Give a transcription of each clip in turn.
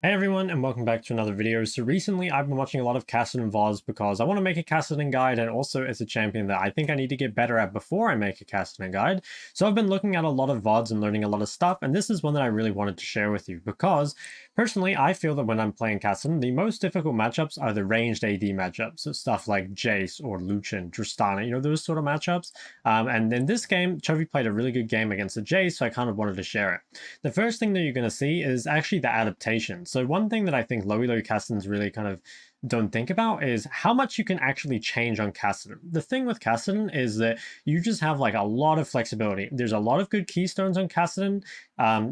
Hey everyone, and welcome back to another video. So recently I've been watching a lot of Kassadin VODs because I want to make a Kassadin guide, and also it's a champion that I think I need to get better at before I make a Kassadin guide. So I've been looking at a lot of VODs and learning a lot of stuff, and this is one that I really wanted to share with you because personally I feel that when I'm playing Kassadin, the most difficult matchups are the ranged AD matchups. So stuff like Jace or Lucian, Tristana, those sort of matchups. And in this game, Chovy played a really good game against the Jace, so I kind of wanted to share it. The first thing that you're going to see is actually the adaptation. So one thing that I think low Kassadins really kind of don't think about is how much you can actually change on Kassadin. The thing with Kassadin is that you just have like a lot of flexibility. There's a lot of good keystones on Kassadin.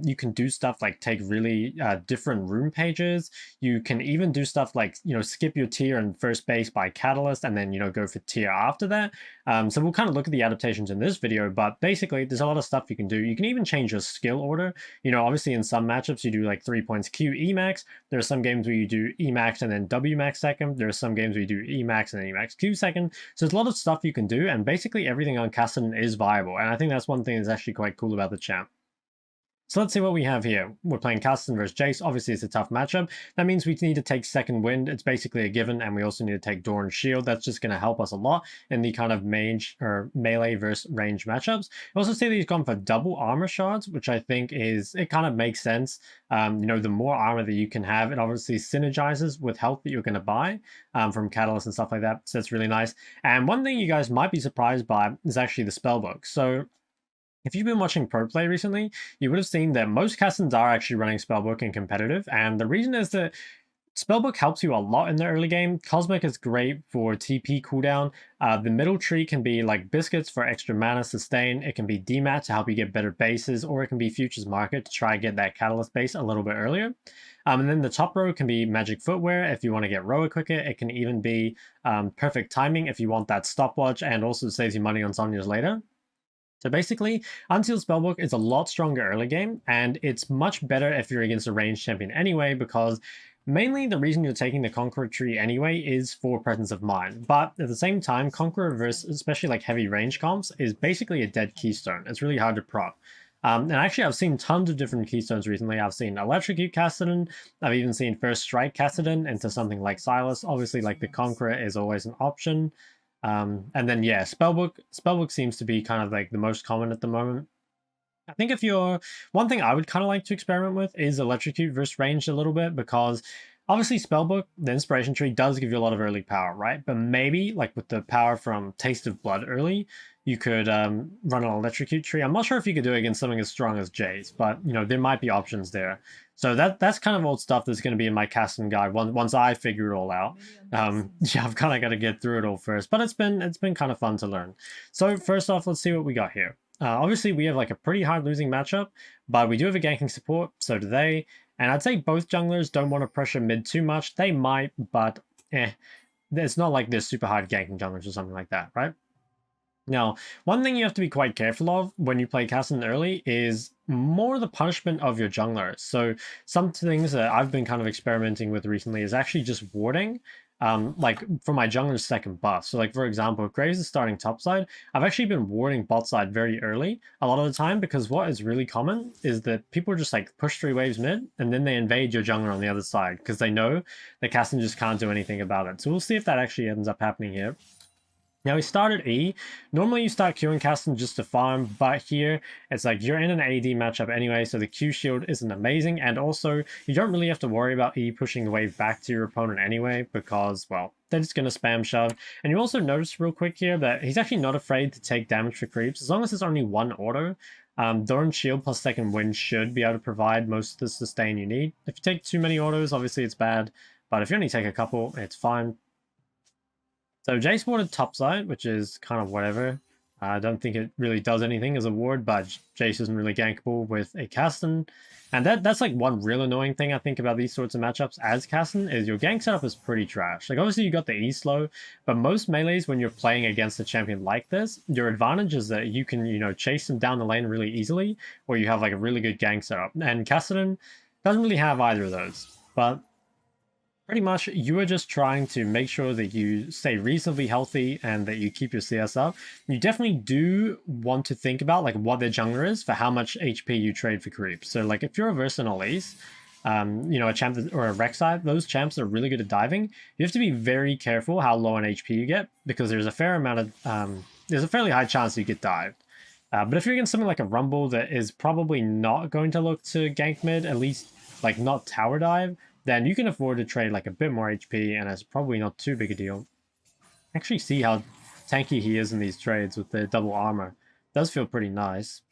You can do stuff like take really different rune pages. You can even do stuff like, skip your tier in first base by Catalyst and then, go for tier after that. So we'll kind of look at the adaptations in this video, but basically there's a lot of stuff you can do. You can even change your skill order. Obviously in some matchups you do like 3 points Q Emax. There are some games where you do Emax and then Wmax second. There are some games where you do Emax and then Emax Q second. So there's a lot of stuff you can do, and basically everything on Kassadin is viable. And I think that's one thing that's actually quite cool about the champ. So let's see what we have here. We're playing Kassadin versus Jace. Obviously, it's a tough matchup. That means we need to take second wind. It's basically a given, and we also need to take Doran's shield. That's just going to help us a lot in the kind of mage or melee versus range matchups. I also see that he's gone for double armor shards, which I think it kind of makes sense. The more armor that you can have, it obviously synergizes with health that you're going to buy from Catalyst and stuff like that. So that's really nice. And one thing you guys might be surprised by is actually the spellbook. So if you've been watching pro play recently, you would have seen that most Kassadins are actually running Spellbook in competitive, and the reason is that Spellbook helps you a lot in the early game. Cosmic is great for TP cooldown. The middle tree can be like Biscuits for extra mana sustain. It can be DMAT to help you get better bases, or it can be Futures Market to try and get that Catalyst base a little bit earlier. And then the top row can be Magic Footwear if you want to get Roa quicker. It can even be Perfect Timing if you want that stopwatch, and also saves you money on Sonya's later. So basically, Unsealed Spellbook is a lot stronger early game, and it's much better if you're against a ranged champion anyway, because mainly the reason you're taking the Conqueror tree anyway is for Presence of Mind. But at the same time, Conqueror versus especially like heavy range comps is basically a dead keystone. It's really hard to prop. And actually, I've seen tons of different keystones recently. I've seen Electrocute Kassadin. I've even seen First Strike Kassadin into something like Silas. Obviously, like the Conqueror is always an option. And then yeah, Spellbook seems to be kind of like the most common at the moment. I think if you're one thing I would kind of like to experiment with is Electrocute versus ranged a little bit, because obviously Spellbook, the inspiration tree, does give you a lot of early power, right? But maybe like with the power from Taste of Blood early, you could run an Electrocute tree. I'm not sure if you could do it against something as strong as Jace, but there might be options there. So that's kind of old stuff that's going to be in my casting guide once I figure it all out. Yeah, I've kind of got to get through it all first, but it's been kind of fun to learn. So first off, let's see what we got here. Obviously, we have like a pretty hard losing matchup, but we do have a ganking support, so do they. And I'd say both junglers don't want to pressure mid too much. They might, but it's not like they're super hard ganking junglers or something like that, right? Now, one thing you have to be quite careful of when you play Kassadin early is more the punishment of your jungler. So some things that I've been kind of experimenting with recently is actually just warding. Like for my jungler's second buff. So like, for example, if Graves is starting topside, I've actually been warding bot side very early a lot of the time, because what is really common is that people just like push 3 waves mid and then they invade your jungler on the other side because they know that Kassadin just can't do anything about it. So we'll see if that actually ends up happening here. Now we started E. Normally you start Qing Kassadin just to farm, but here it's like you're in an AD matchup anyway, so the Q shield isn't amazing, and also you don't really have to worry about E pushing the wave back to your opponent anyway, because, well, they're just going to spam shove. And you also notice real quick here that he's actually not afraid to take damage for creeps, as long as it's only one auto. Doran's shield plus second wind should be able to provide most of the sustain you need. If you take too many autos, obviously it's bad, but if you only take a couple, it's fine. So Jace warded topside, which is kind of whatever. I don't think it really does anything as a ward, but Jace isn't really gankable with a Kassadin. And that's like one real annoying thing I think about these sorts of matchups as Kassadin is your gank setup is pretty trash. Like obviously you got the E slow, but most melees when you're playing against a champion like this, your advantage is that you can, chase them down the lane really easily, or you have like a really good gank setup. And Kassadin doesn't really have either of those. But pretty much, you are just trying to make sure that you stay reasonably healthy and that you keep your CS up. You definitely do want to think about like what their jungler is for how much HP you trade for creeps. So like if you're a Versanol Ace, you know, a champ or a Rek'Sai, those champs are really good at diving. You have to be very careful how low on HP you get because there's a fair amount of there's a fairly high chance you get dived. But if you're against something like a Rumble that is probably not going to look to gank mid, at least like not tower dive, then you can afford to trade like a bit more HP, and it's probably not too big a deal. Actually, see how tanky he is in these trades with the double armor. Does feel pretty nice.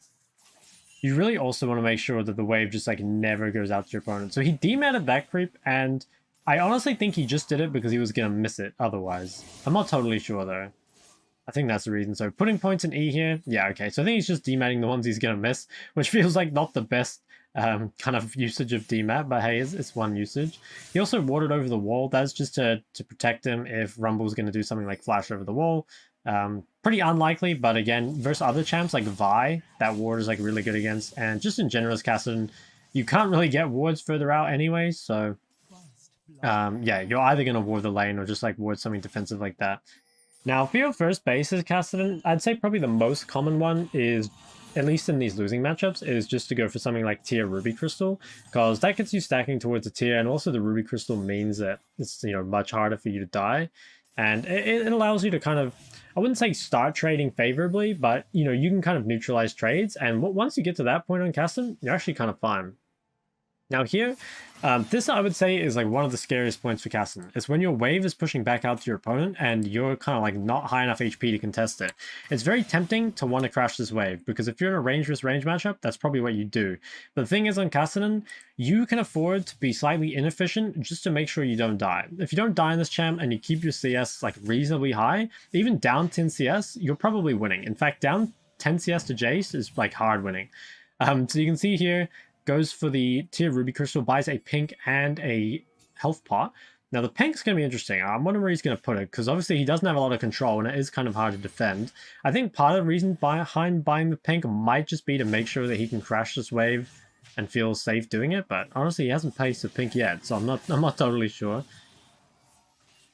You really also want to make sure that the wave just like never goes out to your opponent. So he dematted that creep, and I honestly think he just did it because he was gonna miss it otherwise. I'm not totally sure though. I think that's the reason. So putting points in E here, yeah, okay. So I think he's just dematting the ones he's gonna miss, which feels like not the best kind of usage of demat, but hey, it's one usage. He also warded over the wall. That's just to protect him if Rumble's gonna do something like flash over the wall. Pretty unlikely, but again, versus other champs like Vi, that ward is like really good against, and just in general as Kassadin, you can't really get wards further out anyway, so yeah, you're either gonna ward the lane or just like ward something defensive like that. Now, for your first base as Kassadin, I'd say probably the most common one is, at least in these losing matchups, is just to go for something like tier Ruby Crystal, because that gets you stacking towards a tier, and also the Ruby Crystal means that it's, you know, much harder for you to die, and it allows you to kind of, I wouldn't say start trading favorably, but, you know, you can kind of neutralize trades, and once you get to that point on Kassadin, you're actually kind of fine. Now here, this I would say is like one of the scariest points for Kassadin. It's when your wave is pushing back out to your opponent and you're kind of like not high enough HP to contest it. It's very tempting to want to crash this wave because if you're in a range versus range matchup, that's probably what you do. But the thing is on Kassadin, you can afford to be slightly inefficient just to make sure you don't die. If you don't die in this champ and you keep your CS like reasonably high, even down 10 CS, you're probably winning. In fact, down 10 CS to Jace is like hard winning. So you can see here, goes for the tier Ruby Crystal, buys a pink and a health pot. Now the pink's going to be interesting. I'm wondering where he's going to put it, because obviously he doesn't have a lot of control and it is kind of hard to defend. I think part of the reason behind buying the pink might just be to make sure that he can crash this wave and feel safe doing it, but honestly he hasn't placed the pink yet, so I'm not totally sure.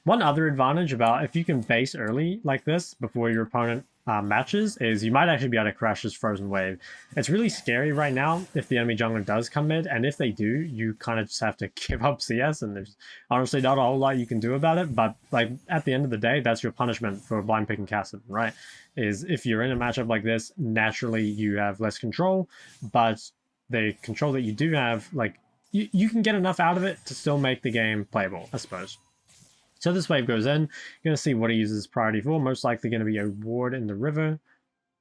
One other advantage about if you can base early like this before your opponent matches is you might actually be able to crash this frozen wave. It's really scary right now if the enemy jungler does come mid, and if they do, you kind of just have to give up CS, and there's honestly not a whole lot you can do about it, but like at the end of the day, that's your punishment for blind picking Kassadin, right? Is if you're in a matchup like this, naturally you have less control, but the control that you do have, like you can get enough out of it to still make the game playable, I suppose. So this wave goes in. You're going to see what he uses priority for. Most likely going to be a ward in the river.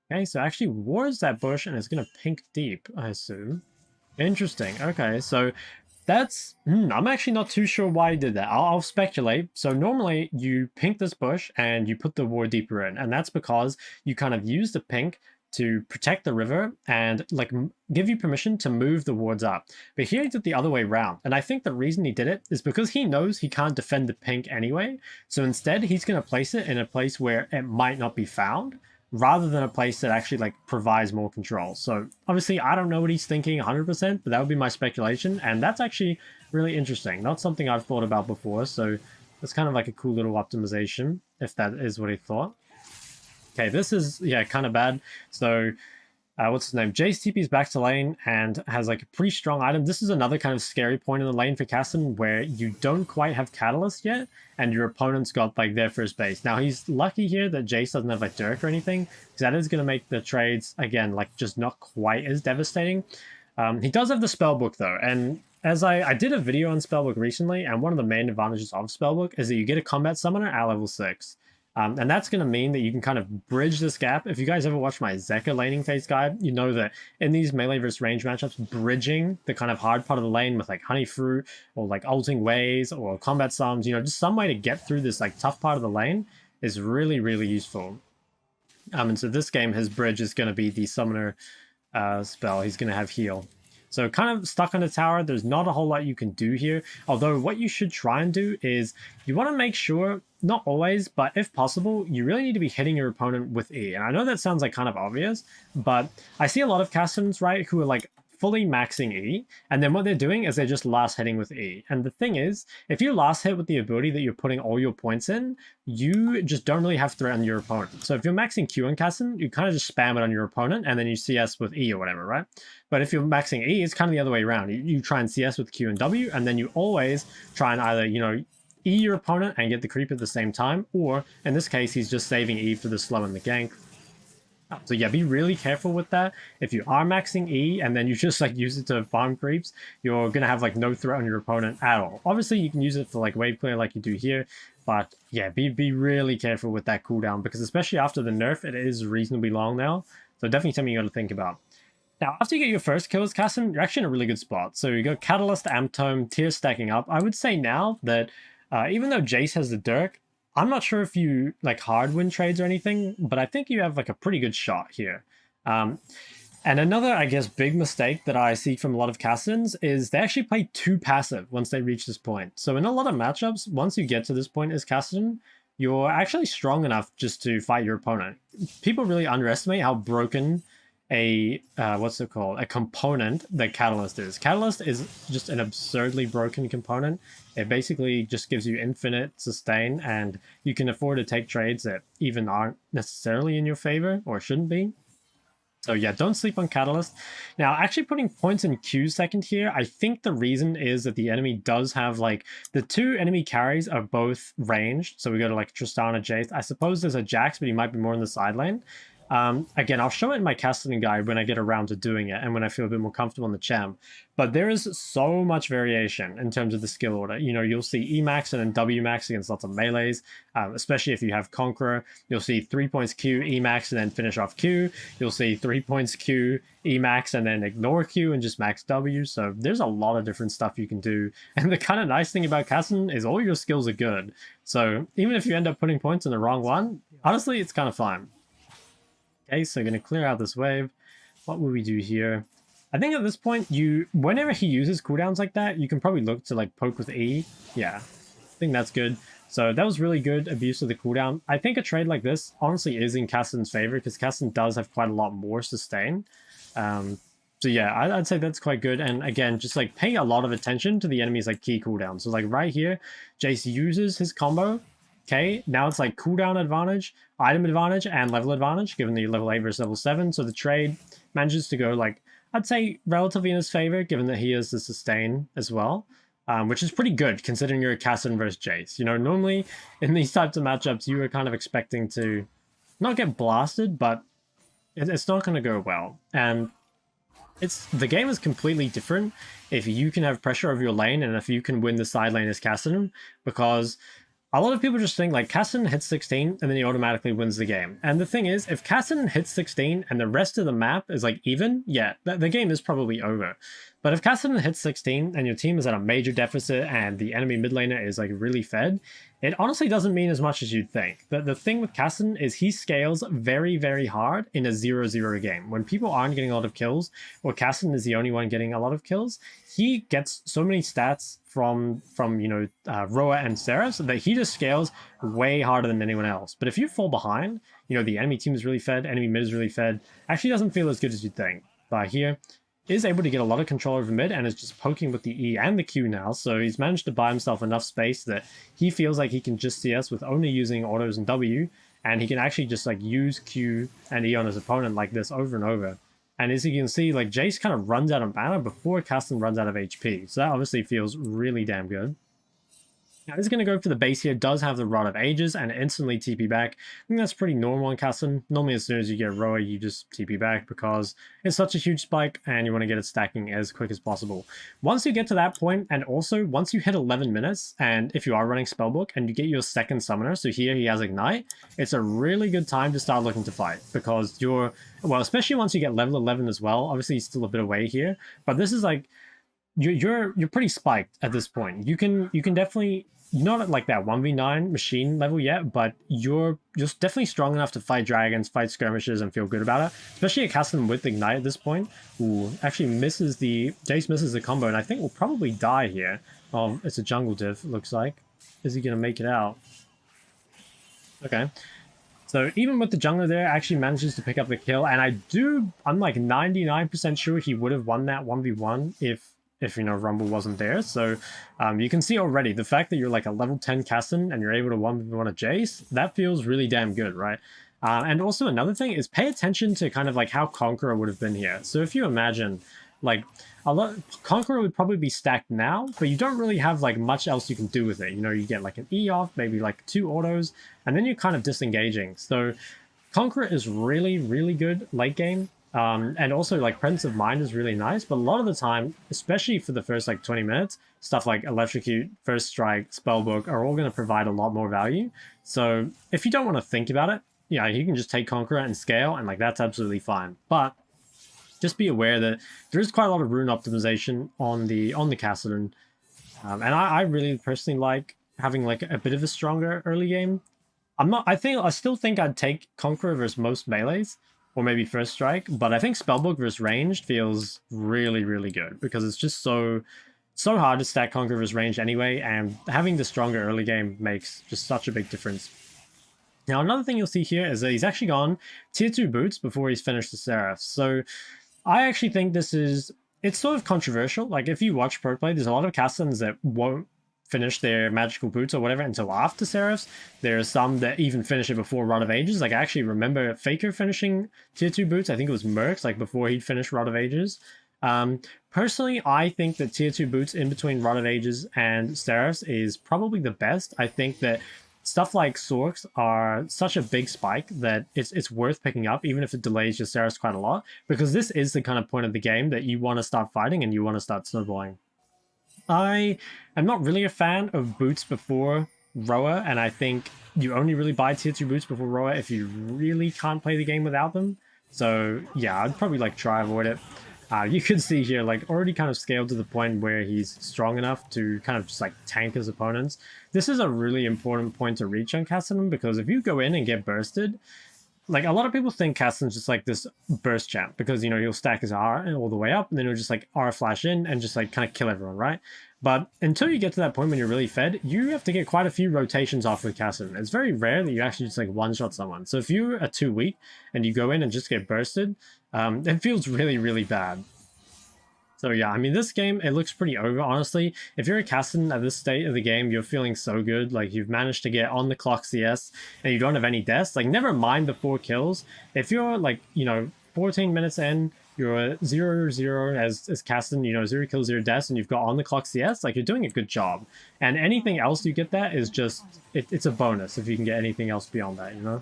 Okay, so actually wards that bush and it's going to pink deep, I assume. Interesting. Okay, so that's... I'm actually not too sure why he did that. I'll speculate. So normally you pink this bush and you put the ward deeper in. And that's because you kind of use the pink to protect the river and like give you permission to move the wards up. But here he did the other way around. And I think the reason he did it is because he knows he can't defend the pink anyway. So instead he's going to place it in a place where it might not be found, rather than a place that actually like provides more control. So obviously I don't know what he's thinking 100%, but that would be my speculation. And that's actually really interesting. Not something I've thought about before. So it's kind of like a cool little optimization if that is what he thought. Okay, this is, yeah, kind of bad. So, what's his name? Jace TP's back to lane and has like a pretty strong item. This is another kind of scary point in the lane for Kassadin where you don't quite have Catalyst yet and your opponent's got like their first base. Now, he's lucky here that Jace doesn't have like Dirk or anything, because that is going to make the trades, again, like just not quite as devastating. He does have the Spellbook though, and as I did a video on Spellbook recently, and one of the main advantages of Spellbook is that you get a combat summoner at level 6. And that's going to mean that you can kind of bridge this gap. If you guys ever watched my Zeka laning phase guide, you know that in these melee versus range matchups, bridging the kind of hard part of the lane with like Honey Fruit or like ulting ways or combat sums, you know, just some way to get through this like tough part of the lane is really, really useful. And so this game, his bridge is going to be the summoner spell. He's going to have heal. So kind of stuck on the tower. There's not a whole lot you can do here. Although what you should try and do is you want to make sure, not always, but if possible, you really need to be hitting your opponent with E. And I know that sounds like kind of obvious, but I see a lot of Kassadins, right, who are like fully maxing E, and then what they're doing is they're just last hitting with E. And the thing is, if you last hit with the ability that you're putting all your points in, you just don't really have threat on your opponent. So if you're maxing Q on Kassadin, you kind of just spam it on your opponent, and then you CS with E or whatever, right? But if you're maxing E, it's kind of the other way around. You try and CS with Q and W, and then you always try and either, you know, E your opponent and get the creep at the same time, or in this case, he's just saving E for the slow and the gank. So yeah, be really careful with that. If you are maxing E and then you just like use it to farm creeps, you're gonna have like no threat on your opponent at all. Obviously, you can use it for like wave clear like you do here, but yeah, be really careful with that cooldown, because especially after the nerf, it is reasonably long now. So definitely something you got to think about. Now, after you get your first kill as Kassadin, you're actually in a really good spot. So you got Catalyst, Amp Tome, Tears stacking up. I would say now that even though Jace has the Dirk, I'm not sure if you like hard win trades or anything, but I think you have like a pretty good shot here. And another, I guess, big mistake that I see from a lot of Kassadins is they actually play too passive once they reach this point. So in a lot of matchups, once you get to this point as Kassadin, you're actually strong enough just to fight your opponent. People really underestimate how broken a what's it called, a component that Catalyst is. Catalyst is just an absurdly broken component. It basically just gives you infinite sustain, and you can afford to take trades that even aren't necessarily in your favor or shouldn't be. So yeah, don't sleep on Catalyst. Now, actually putting points in Q second here, I think the reason is that the enemy does have like, the two enemy carries are both ranged. So we go to like Tristana, Jace. I suppose there's a Jax, but he might be more in the side lane. Again, I'll show it in my Kassadin guide when I get around to doing it and when I feel a bit more comfortable in the champ. But there is so much variation in terms of the skill order. You know, you'll see E max and then W max against lots of melees, especially if you have Conqueror. You'll see 3 points Q, E max, and then finish off Q. You'll see 3 points Q, E max, and then ignore Q and just max W. So there's a lot of different stuff you can do. And the kind of nice thing about Kassadin is all your skills are good. So even if you end up putting points in the wrong one, honestly, it's kind of fine. Okay, so going to clear out this wave. What will we do here? I think at this point, whenever he uses cooldowns like that, you can probably look to like poke with E. Yeah, I think that's good. So that was really good abuse of the cooldown. I think a trade like this honestly is in Kassadin's favor, because Kassadin does have quite a lot more sustain. So yeah, I'd say that's quite good. And again, just like paying a lot of attention to the enemy's like key cooldowns. So like right here, Jace uses his combo. Okay, now it's like cooldown advantage, item advantage, and level advantage, given the level 8 versus level 7. So the trade manages to go, like, I'd say relatively in his favor, given that he has the sustain as well, which is pretty good, considering you're a Kassadin versus Jace. You know, normally in these types of matchups, you are kind of expecting to not get blasted, but it's not going to go well. And the game is completely different if you can have pressure over your lane and if you can win the side lane as Kassadin, because a lot of people just think like Kassadin hits 16 and then he automatically wins the game. And the thing is, if Kassadin hits 16 and the rest of the map is like even, yeah, the game is probably over. But if Kassadin hits 16 and your team is at a major deficit and the enemy mid laner is like really fed, it honestly doesn't mean as much as you'd think. The thing with Kassadin is he scales very, very hard in a 0-0 game. When people aren't getting a lot of kills, or Kassadin is the only one getting a lot of kills, he gets so many stats from you know, Roa and Seraph that he just scales way harder than anyone else. But if you fall behind, you know, the enemy team is really fed, enemy mid is really fed, actually doesn't feel as good as you'd think. But here, is able to get a lot of control over mid and is just poking with the E and the Q now, so he's managed to buy himself enough space that he feels like he can just CS with only using autos and W, and he can actually just like use Q and E on his opponent like this over and over. And as you can see, like Jace kind of runs out of mana before Kassadin runs out of HP, so that obviously feels really damn good. Now, this is going to go for the base here. Does have the Rod of Ages and instantly TP back. I think that's pretty normal in Kassadin. Normally, as soon as you get Roa, you just TP back because it's such a huge spike and you want to get it stacking as quick as possible. Once you get to that point, and also once you hit 11 minutes, and if you are running Spellbook and you get your second summoner, so here he has Ignite, it's a really good time to start looking to fight because you're, well, especially once you get level 11 as well. Obviously, he's still a bit away here, but this is like, you're pretty spiked at this point. You can definitely, you're not at like that 1v9 machine level yet, but you're just definitely strong enough to fight dragons, fight skirmishes, and feel good about it. Especially a Kassadin with Ignite at this point. Ooh, actually Jace misses the combo, and I think will probably die here. Oh, it's a jungle diff, it looks like. Is he going to make it out? Okay. So even with the jungler there, actually manages to pick up the kill, and I'm like 99% sure he would have won that 1v1 if you know Rumble wasn't there. So you can see already the fact that you're like a level 10 Kassadin and you're able to 1v1 a Jace, that feels really damn good, right? And also another thing is pay attention to kind of like how Conqueror would have been here. So if you imagine like a lot, Conqueror would probably be stacked now, but you don't really have like much else you can do with it. You know, you get like an E off, maybe like 2 autos, and then you're kind of disengaging. So Conqueror is really, really good late game. And also like Presence of Mind is really nice, but a lot of the time, especially for the first like 20 minutes, stuff like Electrocute, First Strike, Spellbook are all going to provide a lot more value. So if you don't want to think about it, yeah, you can just take Conqueror and scale, and like that's absolutely fine. But just be aware that there is quite a lot of rune optimization on the Kassadin. And I really personally like having like a bit of a stronger early game. I still think I'd take Conqueror versus most melees, or maybe First Strike, but I think Spellbook versus ranged feels really, really good because it's just so hard to stack Conqueror versus ranged anyway, and having the stronger early game makes just such a big difference. Now, another thing you'll see here is that he's actually gone tier 2 boots before he's finished the Seraph. So I actually think it's sort of controversial. Like if you watch pro play, there's a lot of Kassadins that won't finish their magical boots or whatever until after Seraphs. There are some that even finish it before Rod of Ages. Like I actually remember Faker finishing tier 2 boots. I think it was Mercs, like before he'd finished Rod of Ages. Personally, I think that tier 2 boots in between Rod of Ages and Seraphs is probably the best. I think that stuff like Sorks are such a big spike that it's worth picking up, even if it delays your Seraphs quite a lot, because this is the kind of point of the game that you want to start fighting and you want to start snowballing. I am not really a fan of boots before Roa, and I think you only really buy tier 2 boots before Roa if you really can't play the game without them. So yeah, I'd probably like try avoid it. You can see here, like, already kind of scaled to the point where he's strong enough to kind of just, like, tank his opponents. This is a really important point to reach on Kassadin, because if you go in and get bursted, like, a lot of people think Kassadin's just, like, this burst champ, because, you know, he'll stack his R all the way up, and then he'll just, like, R flash in and just, like, kind of kill everyone, right? But until you get to that point when you're really fed, you have to get quite a few rotations off with Kassadin. It's very rare that you actually just, like, one-shot someone. So if you are too weak and you go in and just get bursted, it feels really, really bad. So yeah, I mean, this game, it looks pretty over, honestly. If you're a Kassadin at this state of the game, you're feeling so good. Like, you've managed to get on the clock CS, and you don't have any deaths. Like, never mind the 4 kills. If you're, like, you know, 14 minutes in, you're 0-0 as Kassadin, you know, 0 kills, 0 deaths, and you've got on the clock CS, like, you're doing a good job. And anything else you get that is just, it's a bonus if you can get anything else beyond that, you know?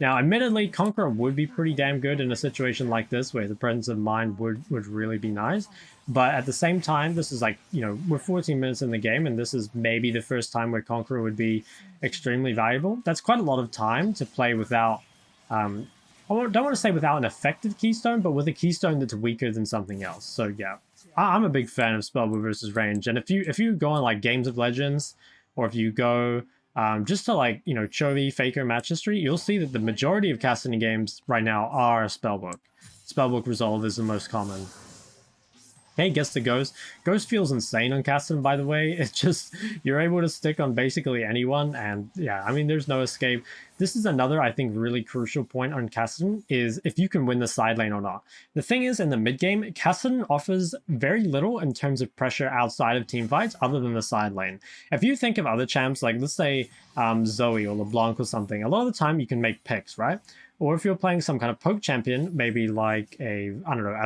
Now, admittedly, Conqueror would be pretty damn good in a situation like this, where the presence of mind would really be nice. But at the same time, this is like, you know, we're 14 minutes in the game, and this is maybe the first time where Conqueror would be extremely valuable. That's quite a lot of time to play without, I don't want to say without an effective keystone, but with a keystone that's weaker than something else. So yeah, I'm a big fan of Spellbook versus range. And if you go on like Games of Legends, or if you go just to like, you know, Chovy, Faker, Match History, you'll see that the majority of Kassadin games right now are Spellbook. Spellbook Resolve is the most common. Hey, guess the Ghost. Ghost feels insane on Kassadin, by the way. It's just, you're able to stick on basically anyone, and yeah, I mean, there's no escape. This is another, I think, really crucial point on Kassadin, is if you can win the side lane or not. The thing is, in the mid game, Kassadin offers very little in terms of pressure outside of team fights, other than the side lane. If you think of other champs, like let's say Zoe or LeBlanc or something, a lot of the time you can make picks, right? Or if you're playing some kind of poke champion, maybe like a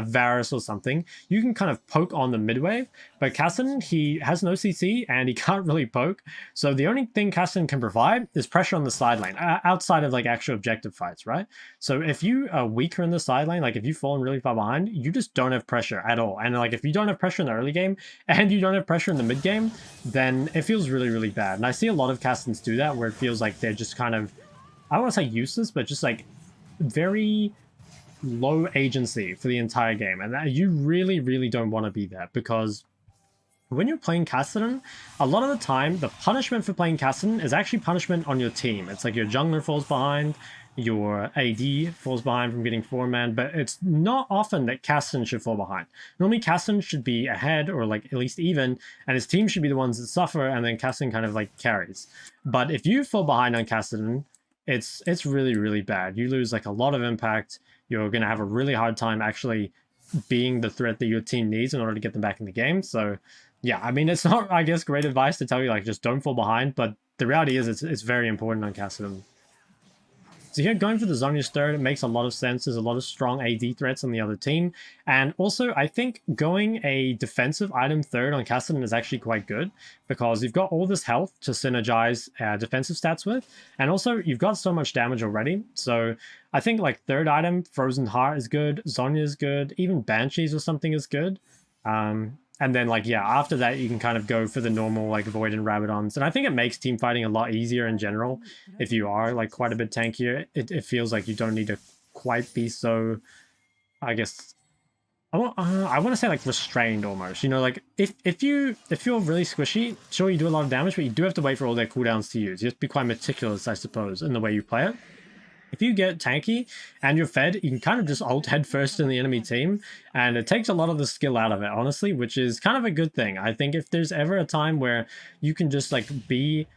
Varus or something, you can kind of poke on the mid wave. But Kassadin, he has no CC and he can't really poke. So the only thing Kassadin can provide is pressure on the side lane, outside of like actual objective fights, right? So if you are weaker in the side lane, like if you've fallen really far behind, you just don't have pressure at all. And like if you don't have pressure in the early game and you don't have pressure in the mid game, then it feels really, really bad. And I see a lot of Kassadins do that, where it feels like they're just kind of, I don't want to say useless, but just like very low agency for the entire game, and that you really, really don't want to be that, because when you're playing Kassadin, a lot of the time the punishment for playing Kassadin is actually punishment on your team. It's like your jungler falls behind, your AD falls behind from getting 4-man, but it's not often that Kassadin should fall behind. Normally Kassadin should be ahead, or like at least even, and his team should be the ones that suffer, and then Kassadin kind of like carries. But if you fall behind on Kassadin, it's really, really bad. You lose like a lot of impact. You're going to have a really hard time actually being the threat that your team needs in order to get them back in the game. So yeah, I mean, it's not, I guess, great advice to tell you like just don't fall behind, but the reality is it's very important on Kassadin. So here, going for the Zhonya's third, it makes a lot of sense. There's a lot of strong AD threats on the other team. And also, I think going a defensive item third on Kassadin is actually quite good, because you've got all this health to synergize defensive stats with. And also, you've got so much damage already. So I think like third item, Frozen Heart is good, Zhonya is good, even Banshees or something is good. And then, like, yeah, after that, you can kind of go for the normal, like, Void and Rabadons. And I think it makes team fighting a lot easier in general. If you are, like, quite a bit tankier, it feels like you don't need to quite be so, I guess, I want to say, like, restrained almost. You know, like, if you're really squishy, sure, you do a lot of damage, but you do have to wait for all their cooldowns to use. You have to be quite meticulous, I suppose, in the way you play it. If you get tanky and you're fed, you can kind of just ult head first in the enemy team, and it takes a lot of the skill out of it, honestly, which is kind of a good thing. I think if there's ever a time where you can just like be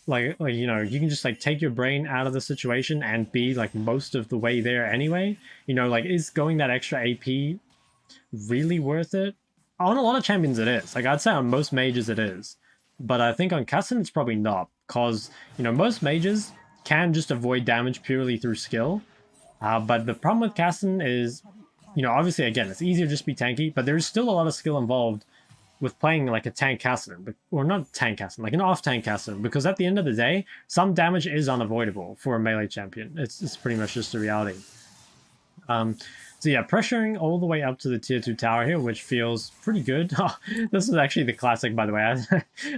like you know, you can just like take your brain out of the situation and be like most of the way there anyway, you know, like, is going that extra AP really worth it? On a lot of champions it is. Like, I'd say on most mages it is, but I think on Kassadin it's probably not, because, you know, most mages can just avoid damage purely through skill. But the problem with Kassadin is, you know, obviously, again, it's easier to just be tanky, but there's still a lot of skill involved with playing like a tank Kassadin, or not tank Kassadin, like an off-tank Kassadin, because at the end of the day, some damage is unavoidable for a melee champion. It's pretty much just the reality. So yeah, pressuring all the way up to the tier 2 tower here, which feels pretty good. Oh, this is actually the classic, by the way.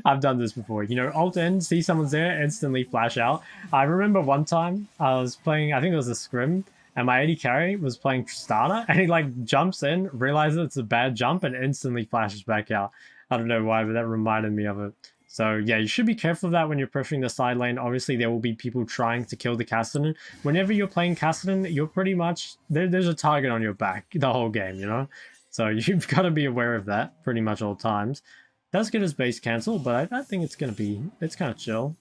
I've done this before. You know, ult in, see someone's there, instantly flash out. I remember one time I was playing, I think it was a scrim, and my AD carry was playing Tristana, and he like jumps in, realizes it's a bad jump, and instantly flashes back out. I don't know why, but that reminded me of it. So yeah, you should be careful of that when you're pressuring the side lane. Obviously, there will be people trying to kill the Kassadin. Whenever you're playing Kassadin, you're pretty much, there's a target on your back the whole game, you know? So you've got to be aware of that pretty much all times. Does get his base cancel, but I think it's kind of chill.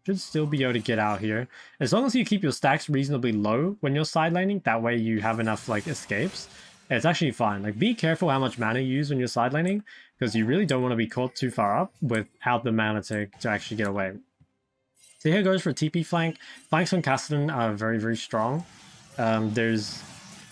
Should still be able to get out here. As long as you keep your stacks reasonably low when you're side laning, that way you have enough like escapes. It's actually fine. Like, be careful how much mana you use when you're side laning, because you really don't want to be caught too far up without the mana to actually get away. So here goes for a TP flank. Flanks on Kassadin are very, very strong. There's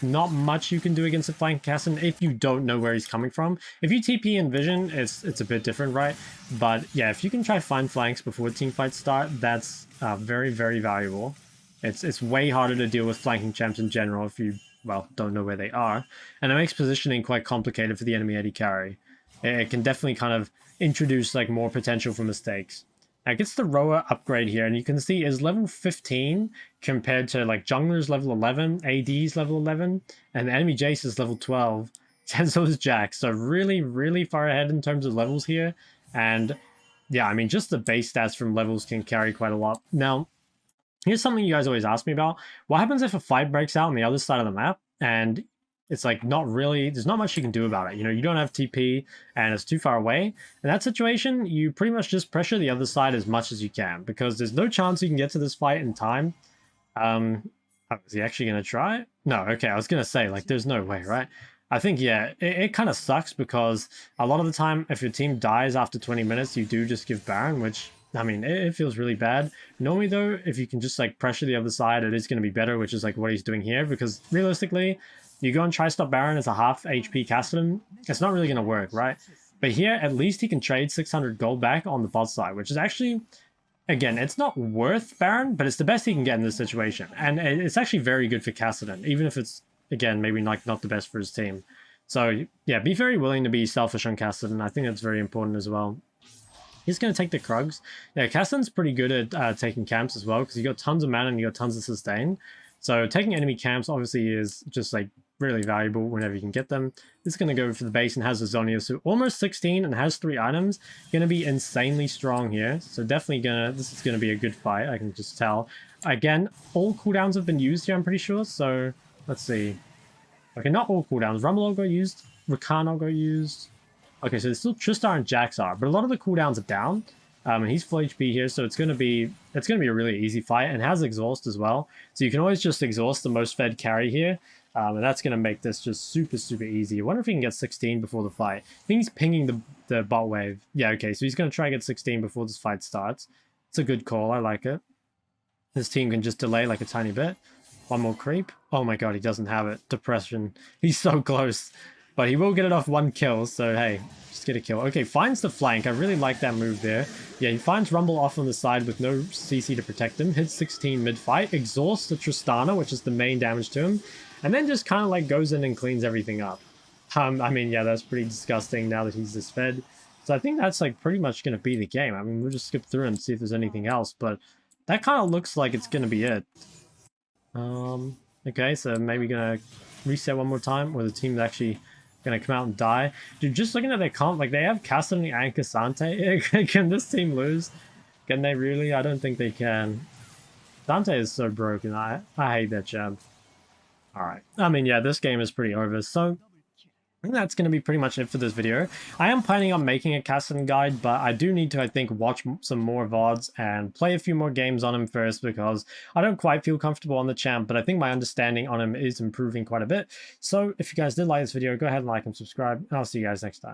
not much you can do against a flank Kassadin if you don't know where he's coming from. If you TP in vision, it's a bit different, right? But yeah, if you can try find flanks before team fights start, that's very, very valuable. It's way harder to deal with flanking champs in general if you, well, don't know where they are. And it makes positioning quite complicated for the enemy AD carry. It can definitely kind of introduce like more potential for mistakes. Now it gets the Roa upgrade here, and you can see is level 15 compared to like jungler's level 11, AD's level 11, and the enemy Jace is level 12, and so is Jack. So really, really far ahead in terms of levels here. And yeah, I mean, just the base stats from levels can carry quite a lot. Now, here's something you guys always ask me about. What happens if a fight breaks out on the other side of the map and it's like not really, there's not much you can do about it. You know, you don't have TP and it's too far away. In that situation, you pretty much just pressure the other side as much as you can, because there's no chance you can get to this fight in time. Is he actually going to try? No, okay, I was going to say, like, there's no way, right? I think, yeah, it kind of sucks, because a lot of the time, if your team dies after 20 minutes, you do just give Baron, which, I mean, it feels really bad. Normally, though, if you can just, like, pressure the other side, it is going to be better, which is, like, what he's doing here, because realistically, you go and try stop Baron as a half HP Kassadin, it's not really going to work, right? But here, at least he can trade 600 gold back on the bot side, which is actually, again, it's not worth Baron, but it's the best he can get in this situation. And it's actually very good for Kassadin, even if it's, again, maybe like not the best for his team. So yeah, be very willing to be selfish on Kassadin. I think that's very important as well. He's going to take the Krugs. Yeah, Kassadin's pretty good at taking camps as well, because you got tons of mana and you got tons of sustain. So taking enemy camps obviously is just like really valuable whenever you can get them. This is going to go for the base and has a Zhonya, so almost 16 and has 3 items. Going to be insanely strong here. So definitely this is going to be a good fight, I can just tell. Again, all cooldowns have been used here, I'm pretty sure. So let's see. Okay, not all cooldowns. Rumble got used. Rakano got used. Okay, so there's still Tristar and Jax are, but a lot of the cooldowns are down. And he's full HP here, so it's gonna be a really easy fight, and has exhaust as well. So you can always just exhaust the most fed carry here, and that's gonna make this just super easy. I wonder if he can get 16 before the fight. I think he's pinging the bot wave. Yeah, okay, so he's gonna try to get 16 before this fight starts. It's a good call. I like it. His team can just delay like a tiny bit. One more creep. Oh my god, he doesn't have it. Depression. He's so close. But he will get it off 1 kill, so hey, just get a kill. Okay, finds the flank. I really like that move there. Yeah, he finds Rumble off on the side with no CC to protect him. Hits 16 mid-fight. Exhausts the Tristana, which is the main damage to him. And then just kind of like goes in and cleans everything up. I mean, yeah, that's pretty disgusting now that he's this fed. So I think that's like pretty much going to be the game. I mean, we'll just skip through and see if there's anything else. But that kind of looks like it's going to be it. Okay, so maybe going to reset one more time, or the team's actually going to come out and die. Dude, just looking at their comp, like they have Kassadin and Cassante. Can this team lose? Can they really? I don't think they can. Dante is so broken. I hate that champ. Alright. I mean, yeah, this game is pretty over. So I think that's going to be pretty much it for this video. I am planning on making a Kassadin guide, but I do need to, I think, watch some more VODs and play a few more games on him first, because I don't quite feel comfortable on the champ, but I think my understanding on him is improving quite a bit. So if you guys did like this video, go ahead and like and subscribe, and I'll see you guys next time.